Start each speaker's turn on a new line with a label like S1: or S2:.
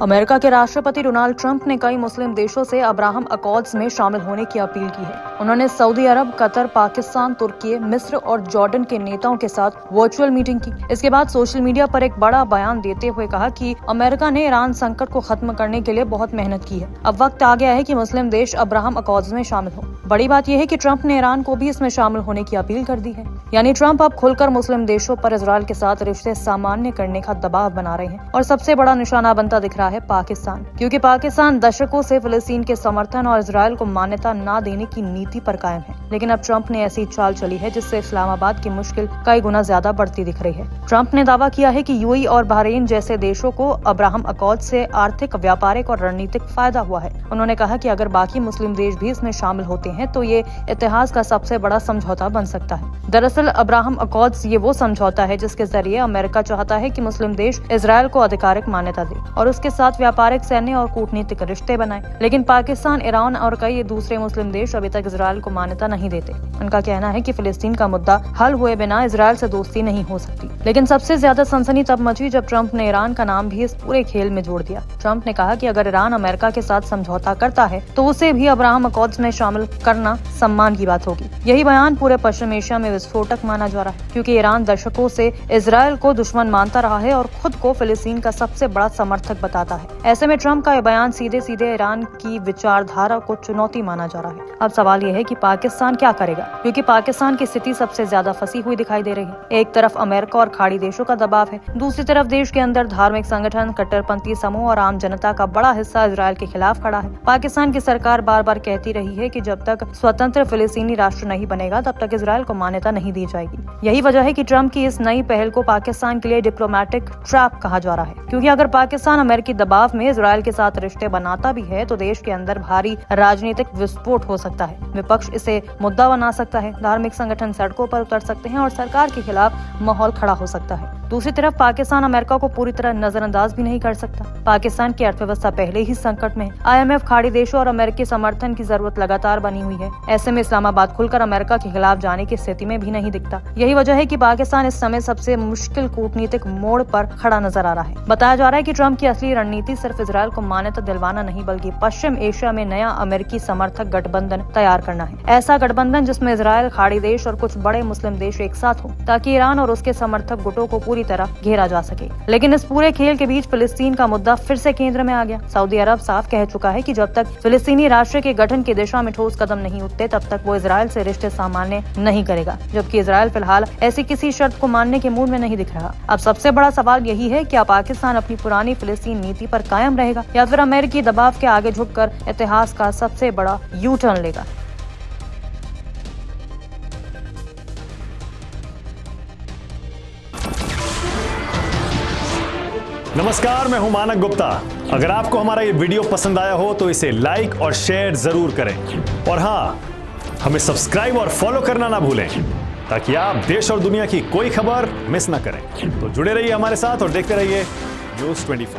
S1: America के राष्ट्रपति Donald Trump ने कई मुस्लिम देशों से अब्राहम अकॉर्ड्स में शामिल होने की अपील की है। उन्होंने सऊदी अरब, कतर, पाकिस्तान, तुर्की, मिस्र और जॉर्डन के नेताओं के साथ वर्चुअल मीटिंग की। इसके बाद सोशल मीडिया पर एक बड़ा बयान देते हुए कहा कि अमेरिका ने ईरान संकट को खत्म करने के लिए बहुत मेहनत की है। अब वक्त आ गया है कि मुस्लिम देश अब्राहम अकॉर्ड्स में शामिल हो। बड़ी बात यह है कि ट्रंप ने ईरान को भी इसमें शामिल होने की अपील कर दी है। यानी ट्रंप अब खुलकर मुस्लिम देशों पर इजरायल के साथ रिश्ते सामान्य करने का दबाव बना रहे हैं। और सबसे बड़ा निशाना बनता दिख रहा है पाकिस्तान, क्योंकि पाकिस्तान दशकों से फिलिस्तीन के समर्थन और इजरायल को मान्यता न देने की नीति पर कायम है। लेकिन अब ट्रंप ने ऐसी चाल चली है जिससे इस्लामाबाद की मुश्किल कई गुना ज्यादा बढ़ती दिख रही है। ट्रंप ने दावा किया है कि यूएई और बहरीन जैसे देशों को अब्राहम अकॉर्ड से आर्थिक, व्यापारिक और रणनीतिक फायदा हुआ है। उन्होंने कहा कि अगर बाकी मुस्लिम देश भी इसमें शामिल होते हैं तो ये इतिहास का सबसे बड़ा समझौता बन सकता है। दरअसल अब्राहम अकॉर्ड्स ये वो समझौता है जिसके जरिए अमेरिका चाहता है कि मुस्लिम देश इजरायल को आधिकारिक मान्यता दे और उसके साथ व्यापारिक, सैन्य और कूटनीतिक रिश्ते बनाए। लेकिन पाकिस्तान, ईरान और कई दूसरे मुस्लिम देश अभी तक इजरायल को मान्यता नहीं देते। उनका कहना है कि फिलिस्तीन का मुद्दा हल हुए बिना इजरायल से दोस्ती नहीं हो सकती। लेकिन सबसे ज्यादा सनसनी तब मची जब ट्रंप ने ईरान का नाम भी इस पूरे खेल में जोड़ दिया। ट्रंप ने कहा कि अगर ईरान अमेरिका के साथ समझौता करता है तो उसे भी अब्राहम अकॉर्ड्स में शामिल करना सम्मान की बात होगी। यही बयान पूरे पश्चिम एशिया में विस्फोटक माना जा रहा है, क्योंकि ईरान दशकों से इजरायल को दुश्मन मानता रहा है और खुद को फिलिस्तीन का सबसे बड़ा समर्थक बताता है। ऐसे में ट्रंप का यह बयान सीधे सीधे ईरान की विचारधारा को चुनौती माना जा रहा है। अब सवाल यह है कि पाकिस्तान क्या करेगा, क्योंकि पाकिस्तान की स्थिति सबसे ज्यादा फंसी हुई दिखाई दे रही है। एक तरफ अमेरिका और खाड़ी देशों का दबाव है, दूसरी तरफ देश के अंदर धार्मिक संगठन, कट्टरपंथी समूह और आम जनता का बड़ा हिस्सा इजरायल के खिलाफ खड़ा है। पाकिस्तान की सरकार बार बार कहती रही है कि जब तक स्वतंत्र फिलिस्तीनी राष्ट्र नहीं बनेगा तब तक इजरायल को मान्यता नहीं दी जाएगी। यही वजह है कि ट्रंप की इस नई पहल को पाकिस्तान के लिए डिप्लोमेटिक ट्रैप कहा जा रहा है, क्योंकि अगर पाकिस्तान अमेरिकी दबाव में इजरायल के साथ रिश्ते बनाता भी है तो देश के अंदर भारी राजनीतिक विस्फोट हो सकता है। विपक्ष इसे मुद्दा बना सकता है, धार्मिक संगठन सड़कों पर उतर सकते हैं और सरकार के खिलाफ माहौल खड़ा हो सकता है। दूसरी तरफ पाकिस्तान अमेरिका को पूरी तरह नजरअंदाज भी नहीं कर सकता। पाकिस्तान की अर्थव्यवस्था पहले ही संकट में है। IMF, खाड़ी देशों और अमेरिकी समर्थन की जरूरत लगातार बनी हुई है। ऐसे में इस्लामाबाद खुलकर अमेरिका के खिलाफ जाने की स्थिति में भी नहीं दिखता। यही वजह है कि पाकिस्तान इस समय सबसे मुश्किल कूटनीतिक मोड़ पर खड़ा नजर आ रहा है। बताया जा रहा है कि ट्रंप की असली रणनीति सिर्फ इजरायल को मान्यता दिलवाना नहीं बल्कि पश्चिम एशिया में नया अमेरिकी समर्थक गठबंधन तैयार करना है। ऐसा गठबंधन जिसमें इजरायल, खाड़ी देश और कुछ बड़े मुस्लिम देश एक साथ हो, ताकि ईरान और उसके समर्थक गुटों को पूरी तरह घेरा जा सके। लेकिन इस पूरे खेल के बीच फिलिस्तीन का मुद्दा फिर से केंद्र में आ गया। सऊदी अरब साफ कह चुका है कि जब तक फिलिस्तीनी राष्ट्र के गठन की दिशा में ठोस कदम नहीं उठते तब तक वो इजरायल से रिश्ते सामान्य नहीं करेगा, जबकि इजरायल फिलहाल ऐसी किसी शर्त को मानने के मूड में नहीं दिख रहा। अब सबसे बड़ा सवाल यही है, क्या पाकिस्तान अपनी पुरानी फिलिस्तीन नीति पर कायम रहेगा या फिर अमेरिकी दबाव के आगे झुककर इतिहास का सबसे बड़ा यू टर्न लेगा।
S2: नमस्कार, मैं हूं मानक गुप्ता। अगर आपको हमारा ये वीडियो पसंद आया हो तो इसे लाइक और शेयर जरूर करें और हाँ, हमें सब्सक्राइब और फॉलो करना ना भूलें ताकि आप देश और दुनिया की कोई खबर मिस ना करें। तो जुड़े रहिए हमारे साथ और देखते रहिए News 24।